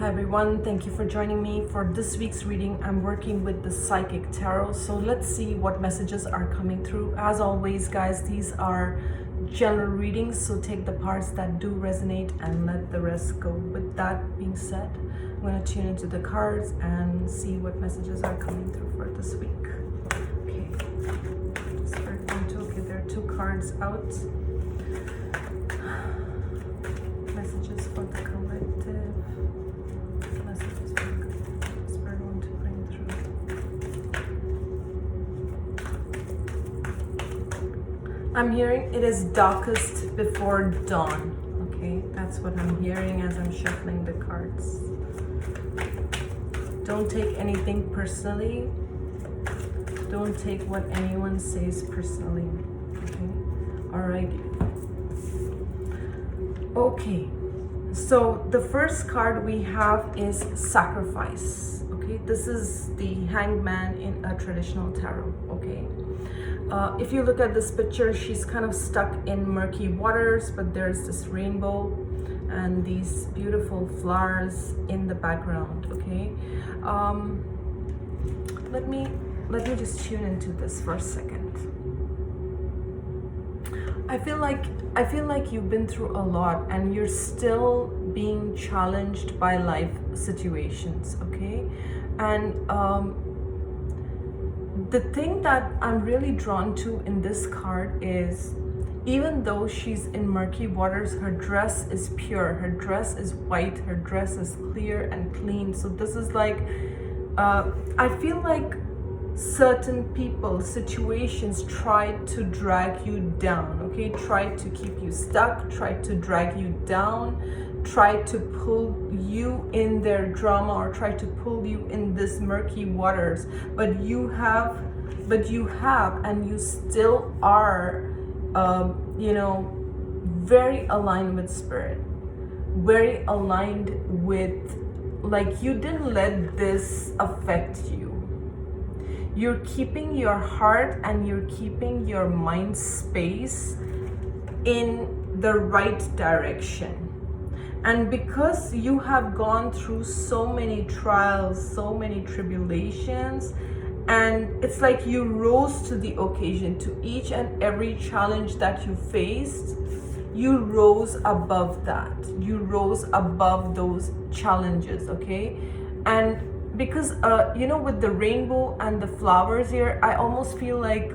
Hi everyone, thank you for joining me for this week's reading. I'm working with the Psychic Tarot, so let's see what messages are coming through. As always, guys, these are general readings, so take the parts that do resonate and let the rest go. With that being said, I'm going to tune into the cards and see what messages are coming through for this week. Okay, okay, there are two cards out. Messages for the collective. Messages for the Spirit want to bring through. I'm hearing it is darkest before dawn. Okay, that's what I'm hearing as I'm shuffling the cards. Don't take anything personally. Don't take what anyone says personally. Okay, all right. Okay, so the first card we have is Sacrifice. Okay, this is the Hanged Man in a traditional tarot. Okay, if you look at this picture, she's kind of stuck in murky waters, but there's this rainbow and these beautiful flowers in the background. Okay, let me just tune into this for a second. I feel like you've been through a lot and you're still being challenged by life situations, okay? And the thing that I'm really drawn to in this card is, even though she's in murky waters, her dress is pure, her dress is white, her dress is clear and clean. So this is like, I feel like certain people, situations tried to drag you down, okay? Tried to keep you stuck, tried to drag you down, tried to pull you in their drama, or tried to pull you in this murky waters. But you have and you still are, very aligned with Spirit, very aligned with, like, you didn't let this affect you. You're keeping your heart and you're keeping your mind space in the right direction. And because you have gone through so many trials, so many tribulations, and it's like you rose to the occasion. To each and every challenge that you faced, you rose above that. You rose above those challenges, okay? And because with the rainbow and the flowers here, I almost feel like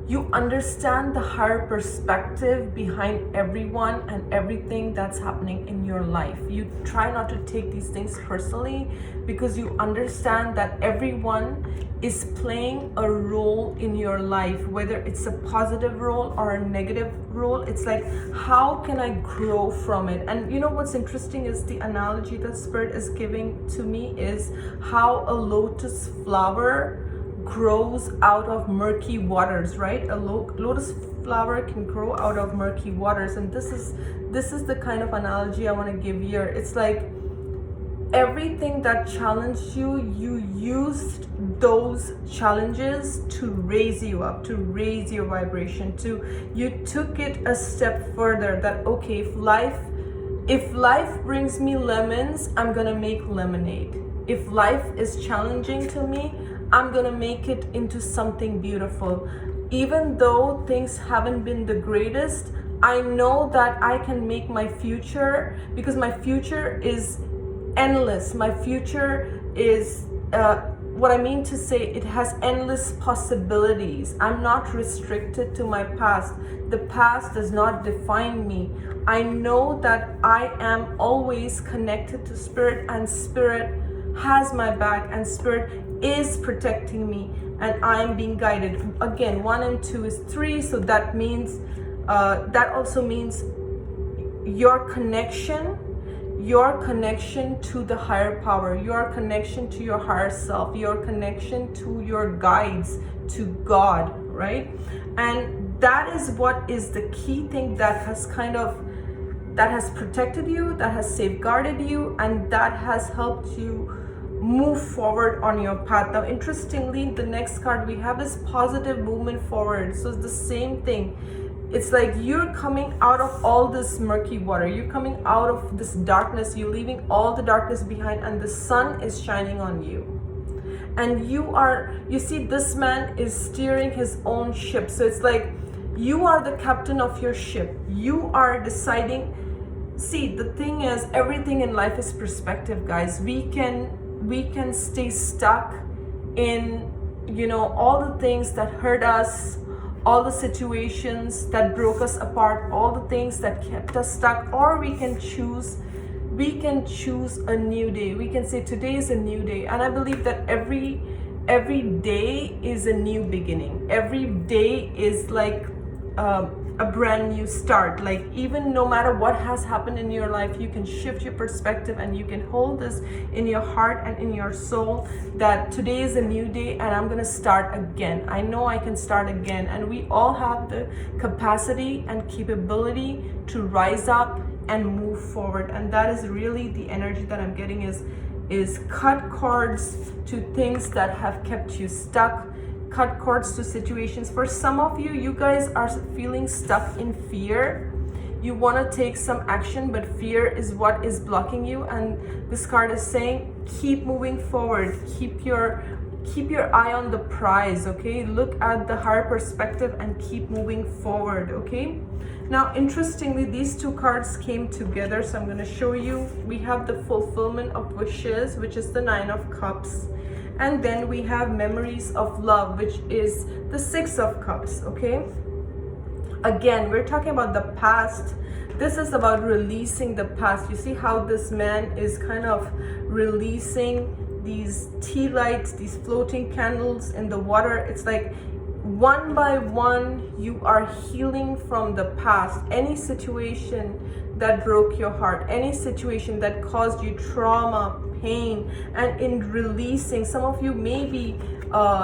you understand the higher perspective behind everyone and everything that's happening in your life. You try not to take these things personally because you understand that everyone is playing a role in your life, whether it's a positive role or a negative role. It's like, how can I grow from it? And you know what's interesting is the analogy that Spirit is giving to me is how a lotus flower grows out of murky waters, right? A lotus flower can grow out of murky waters. And this is the kind of analogy I want to give here. It's like everything that challenged you, you used those challenges to raise you up, to raise your vibration, you took it a step further, that okay, if life brings me lemons, I'm gonna make lemonade. If life is challenging to me, I'm gonna make it into something beautiful. Even though things haven't been the greatest, I know that I can make my future, because my future is endless. My future is, what I mean to say, it has endless possibilities. I'm not restricted to my past. The past does not define me. I know that I am always connected to Spirit, and Spirit has my back, and Spirit is protecting me, and I am being guided. Again, 1 and 2 is 3, so that means that also means your connection to the higher power, your connection to your higher self, your connection to your guides, to God, right? And that is what is the key thing that has protected you, that has safeguarded you, and that has helped you move forward on your path. Now, interestingly, the next card we have is Positive Movement Forward. So it's the same thing. It's like you're coming out of all this murky water, you're coming out of this darkness, you're leaving all the darkness behind, and the sun is shining on you. And you see, this man is steering his own ship. So it's like you are the captain of your ship. You are deciding. See, the thing is, everything in life is perspective, guys. We can stay stuck in, all the things that hurt us, all the situations that broke us apart, all the things that kept us stuck. Or we can choose a new day. We can say today is a new day. And I believe that every day is a new beginning. Every day is like a brand new start. Like, even no matter what has happened in your life, you can shift your perspective and you can hold this in your heart and in your soul, that today is a new day and I'm gonna start again. I know I can start again. And we all have the capacity and capability to rise up and move forward. And that is really the energy that I'm getting, is cut cords to things that have kept you stuck. Cut cords to situations. For some of you, you guys are feeling stuck in fear. You want to take some action, but fear is what is blocking you. And this card is saying, keep moving forward. Keep your eye on the prize, okay? Look at the higher perspective and keep moving forward, okay? Now, interestingly, these two cards came together, so I'm going to show you. We have the fulfillment of wishes, which is the Nine of Cups. And then we have memories of love, which is the Six of Cups, okay? Again, we're talking about the past. This is about releasing the past. You see how this man is kind of releasing these tea lights, these floating candles in the water. It's like one by one, you are healing from the past. Any situation that broke your heart, any situation that caused you trauma, pain, and in releasing, some of you may be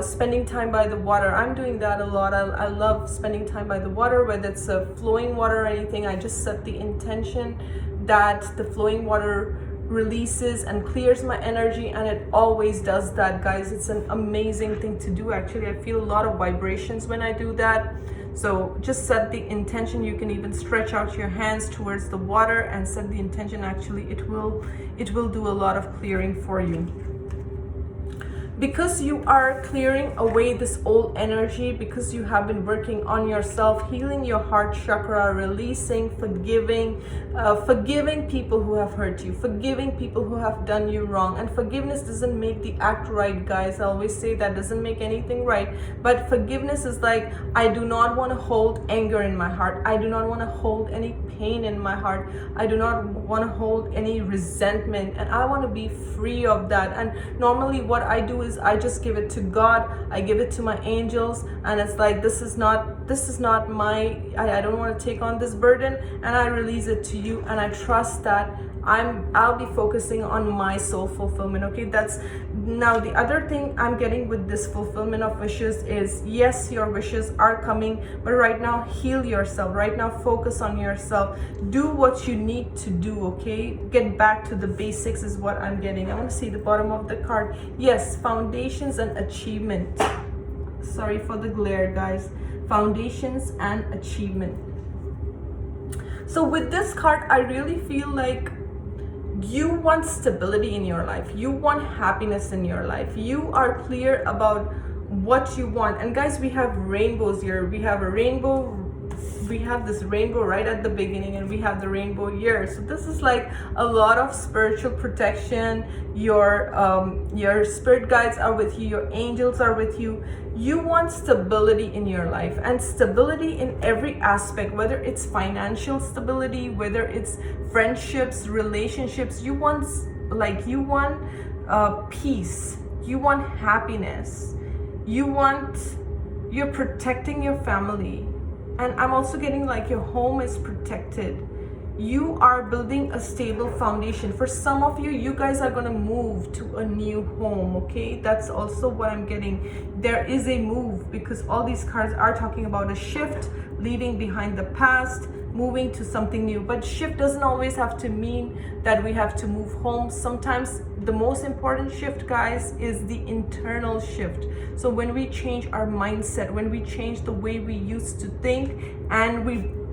spending time by the water. I'm doing that a lot. I love spending time by the water, whether it's a flowing water or anything. I just set the intention that the flowing water releases and clears my energy, and it always does that, guys. It's an amazing thing to do. Actually, I feel a lot of vibrations when I do that. So just set the intention. You can even stretch out your hands towards the water and set the intention. Actually, it will do a lot of clearing for you. Because you are clearing away this old energy, because you have been working on yourself, healing your heart chakra, releasing, forgiving people who have hurt you, forgiving people who have done you wrong. And forgiveness doesn't make the act right, guys. I always say that doesn't make anything right. But forgiveness is like, I do not want to hold anger in my heart. I do not want to hold any pain in my heart. I do not want to hold any resentment, and I want to be free of that. And normally what I do is I just give it to God. I give it to my angels, and it's like, this is not my, I don't want to take on this burden, and I release it to you, and I trust that I'll be focusing on my soul fulfillment, okay? That's now the other thing I'm getting with this fulfillment of wishes is, yes, your wishes are coming, but right now heal yourself. Right now focus on yourself. Do what you need to do, okay? Get back to the basics is what I'm getting. I want to see the bottom of the card. Yes, foundations and achievement. Sorry for the glare, guys. Foundations and achievement. So with this card, I really feel like you want stability in your life. You want happiness in your life. You are clear about what you want. And guys, we have rainbows here. We have a rainbow. We have this rainbow right at the beginning, and we have the rainbow here. So this is like a lot of spiritual protection. Your spirit guides are with you. Your angels are with you. You want stability in your life, and stability in every aspect, whether it's financial stability, whether it's friendships, relationships. You want peace. You want happiness. You're protecting your family. And I'm also getting like your home is protected. You are building a stable foundation. For some of you, you guys are going to move to a new home, okay? That's also what I'm getting. There is a move, because all these cards are talking about a shift, leaving behind the past, moving to something new. But shift doesn't always have to mean that we have to move home. Sometimes the most important shift, guys, is the internal shift. So when we change our mindset, when we change the way we used to think, and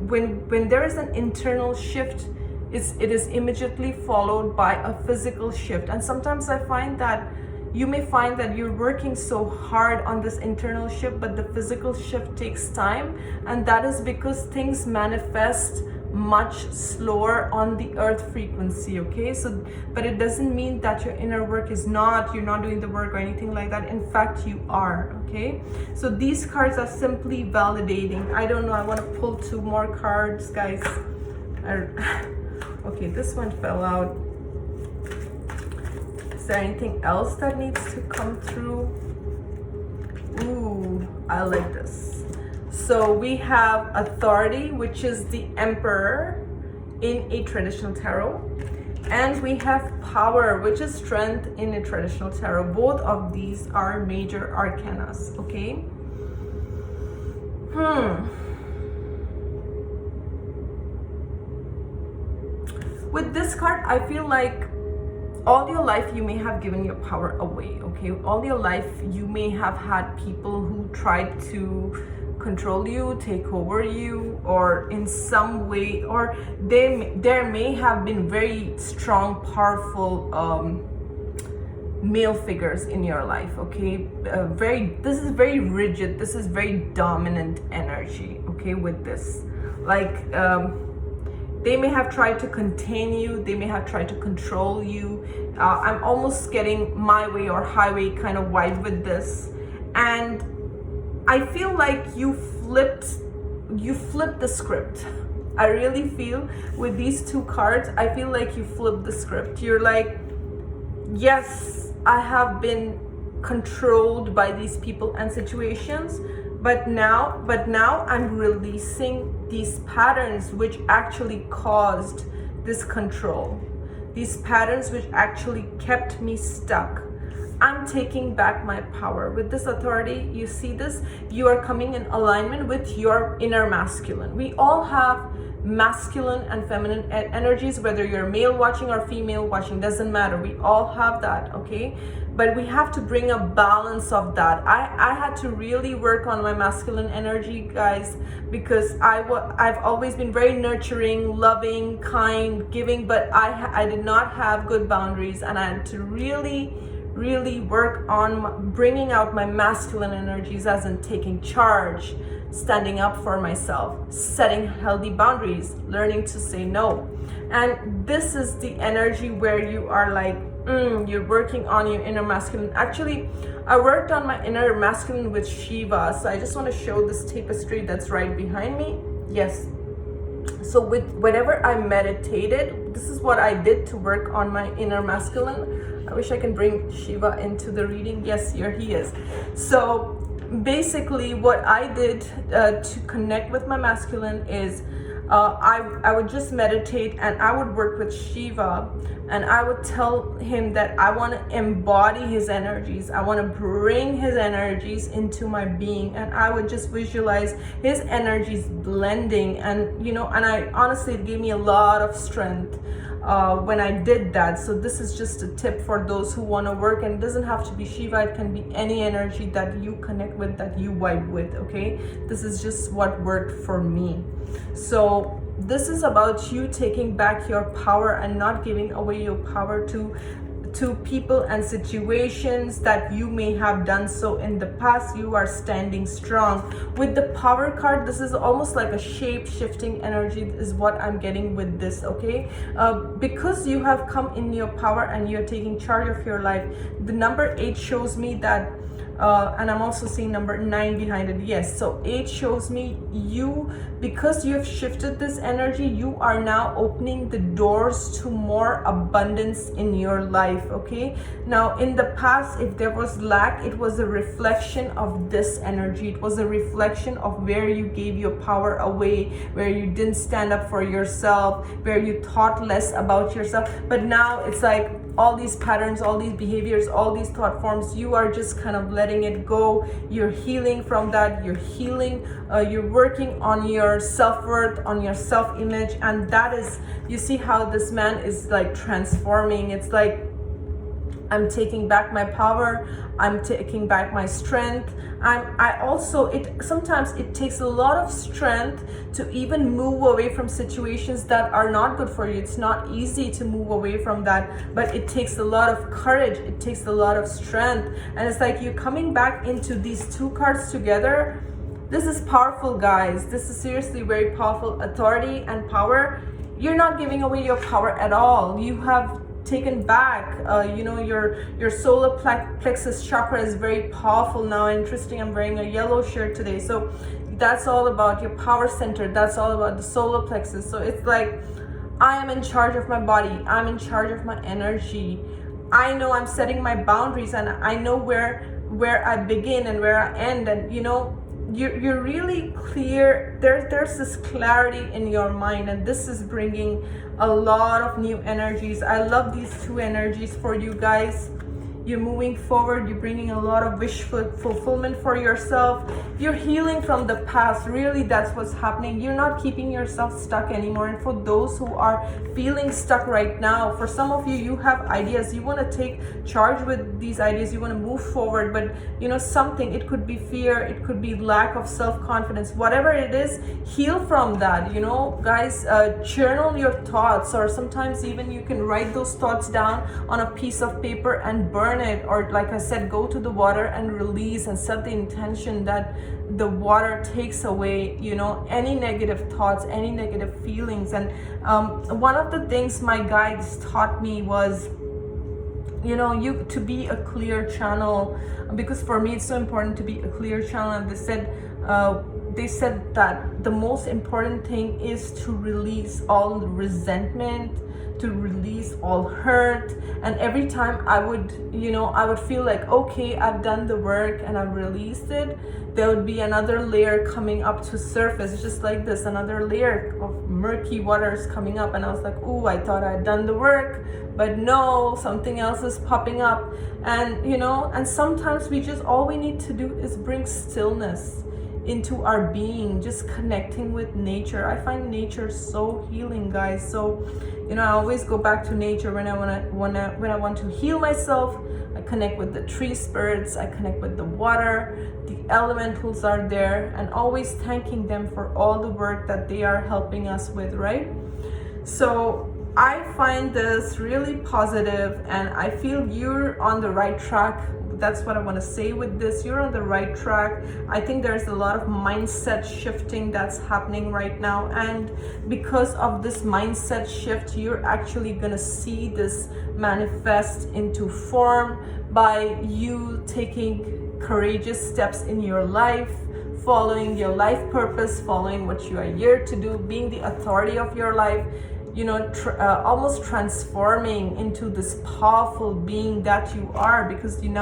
when there is an internal shift, it is immediately followed by a physical shift. And sometimes I find that you may find that you're working so hard on this internal shift, but the physical shift takes time, and that is because things manifest much slower on the earth frequency. Okay, so but it doesn't mean that your inner work is you're not doing the work or anything like that. In fact, you are. Okay, so these cards are simply validating. I don't know, I want to pull 2 more cards, guys. Okay, this one fell out. Is there anything else that needs to come through? Ooh, I like this. So we have authority, which is the Emperor in a traditional tarot. And we have power, which is strength in a traditional tarot. Both of these are major arcanas, okay? With this card, I feel like all your life you may have given your power away, okay? All your life you may have had people who tried to control you, take over you, or in some way, or there may have been very strong, powerful male figures in your life, okay? This is very rigid, this is very dominant energy, okay? With this, like, they may have tried to contain you, they may have tried to control you. I'm almost getting my way or highway kind of vibe with this. And I feel like you flipped the script. I really feel with these 2 cards, I feel like you flipped the script. You're like, yes, I have been controlled by these people and situations, but now I'm releasing these patterns which actually caused this control, these patterns which actually kept me stuck. I'm taking back my power. With this authority, you see this, you are coming in alignment with your inner masculine. We all have masculine and feminine energies, whether you're male watching or female watching, doesn't matter. We all have that, okay? But we have to bring a balance of that. I had to really work on my masculine energy, guys, because I've always been very nurturing, loving, kind, giving, but I did not have good boundaries, and I had to really work on bringing out my masculine energies, as in taking charge, standing up for myself, setting healthy boundaries, learning to say no. And this is the energy where you are like, you're working on your inner masculine. Actually, I worked on my inner masculine with Shiva, so I just want to show this tapestry that's right behind me. Yes. So whenever I meditated, this is what I did to work on my inner masculine. I wish I can bring Shiva into the reading. Yes, here he is. So basically what I did to connect with my masculine is I would just meditate, and I would work with Shiva, and I would tell him that I want to embody his energies. I want to bring his energies into my being, and I would just visualize his energies blending. And and I honestly, it gave me a lot of strength when I did that. So this is just a tip for those who want to work, and it doesn't have to be Shiva, it can be any energy that you connect with, that you vibe with, okay? This is just what worked for me. So this is about you taking back your power and not giving away your power to people and situations that you may have done so in the past. You are standing strong. With the power card, this is almost like a shape-shifting energy is what I'm getting with this, okay? Because you have come in your power and you're taking charge of your life. The number 8 shows me that and I'm also seeing number 9 behind it. Yes, so 8 shows me because you have shifted this energy, you are now opening the doors to more abundance in your life, okay? Now in the past, if there was lack, it was a reflection of this energy. It was a reflection of where you gave your power away, where you didn't stand up for yourself, where you thought less about yourself. But now it's like all these patterns, all these behaviors, all these thought forms, you are just kind of letting it go. You're healing from that. You're healing, you're working on your self-worth, on your self-image. And that is, you see how this man is like transforming. It's like I'm taking back my power. I'm taking back my strength. Sometimes it takes a lot of strength to even move away from situations that are not good for you. It's not easy to move away from that, but it takes a lot of courage. It takes a lot of strength. And it's like you coming back into these two cards together. This is powerful, guys. This is seriously very powerful. Authority and power. You're not giving away your power at all. You have taken back, your solar plexus chakra is very powerful now. Interesting, I'm wearing a yellow shirt today. So that's all about your power center. That's all about the solar plexus. So it's like, I am in charge of my body. I'm in charge of my energy. I know I'm setting my boundaries, and I know where I begin and where I end. And you're really clear. There's this clarity in your mind, and this is bringing a lot of new energies. I love these two energies for you guys. You're moving forward. You're bringing a lot of wish fulfillment for yourself. You're healing from the past. Really, that's what's happening. You're not keeping yourself stuck anymore. And for those who are feeling stuck right now, for some of you, you have ideas. You want to take charge with these ideas. You want to move forward. But, something, it could be fear. It could be lack of self-confidence. Whatever it is, heal from that. Guys, journal your thoughts, or sometimes even you can write those thoughts down on a piece of paper and burn it, or like I said, go to the water and release and set the intention that the water takes away any negative thoughts, any negative feelings. And one of the things my guides taught me was you to be a clear channel, because for me it's so important to be a clear channel. And they said that the most important thing is to release all resentment, to release all hurt. And every time I would feel like, okay, I've done the work and I've released it, there would be another layer coming up to surface, just like this, another layer of murky waters coming up. And I was like, oh, I thought I'd done the work, but no, something else is popping up. And and sometimes all we need to do is bring stillness into our being, just connecting with nature. I find nature so healing, guys. So I always go back to nature when I want to heal myself. I connect with the tree spirits, I connect with the water, the elementals are there, and always thanking them for all the work that they are helping us with, right? So I find this really positive, and I feel you're on the right track. That's what I want to say with this. You're on the right track. I think there's a lot of mindset shifting that's happening right now. And because of this mindset shift, you're actually going to see this manifest into form by you taking courageous steps in your life, following your life purpose, following what you are here to do, being the authority of your life. Almost transforming into this powerful being that you are, because you're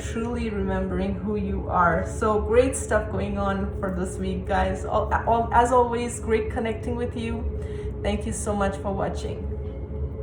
truly remembering who you are. So great stuff going on for this week, guys. As always, great connecting with you. Thank you so much for watching.